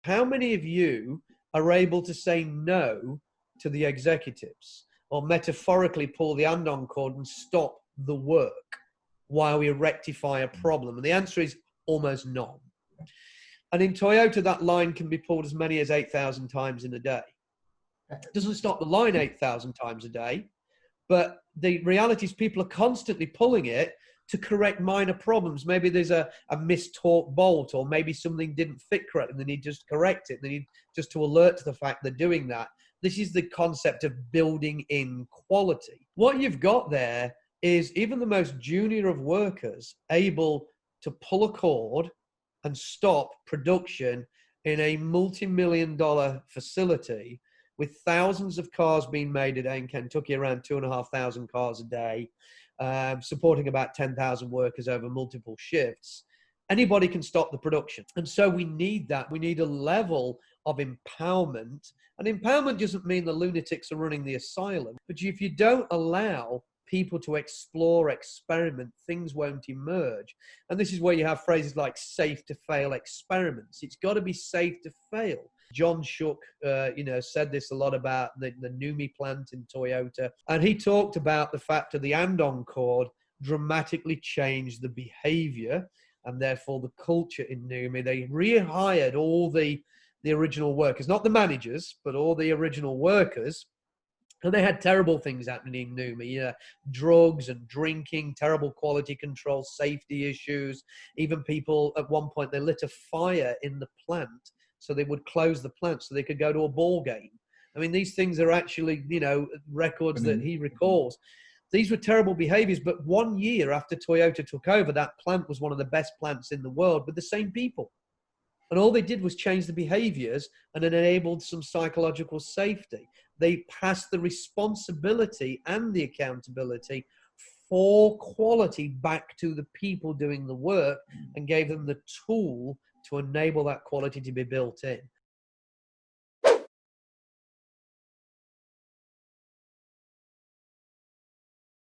How many of you are able to say no to the executives, or metaphorically pull the andon cord and stop the work while we rectify a problem? And the answer is almost none. And in Toyota, that line can be pulled as many as 8,000 times in a day. It doesn't stop the line 8,000 times a day, but the reality is people are constantly pulling it to correct minor problems. Maybe there's a mistorqued bolt, or maybe something didn't fit correctly and they need just to correct it. They need just to alert to the fact they're doing that. This is the concept of building in quality. What you've got there is even the most junior of workers able to pull a cord and stop production in a multi-million-dollar facility with thousands of cars being made a day in Kentucky, around 2,500 cars a day, supporting about 10,000 workers over multiple shifts. Anybody can stop the production. And so we need that. We need a level of empowerment. And empowerment doesn't mean the lunatics are running the asylum. But if you don't allow people to explore, experiment, things won't emerge. And this is where you have phrases like safe to fail experiments. It's got to be safe to fail. John Shook, said this a lot about the Numi plant in Toyota. And he talked about the fact that the andon cord dramatically changed the behavior and therefore the culture in Numi. They rehired all the original workers, not the managers, but all the original workers. And they had terrible things happening in Numi, drugs and drinking, terrible quality control, safety issues. Even people, at one point, they lit a fire in the plant so they would close the plant so they could go to a ball game. I mean, these things are actually, records that he recalls. These were terrible behaviors, but 1 year after Toyota took over, that plant was one of the best plants in the world with the same people. And all they did was change the behaviors, and it enabled some psychological safety. They passed the responsibility and the accountability for quality back to the people doing the work and gave them the tool to enable that quality to be built in.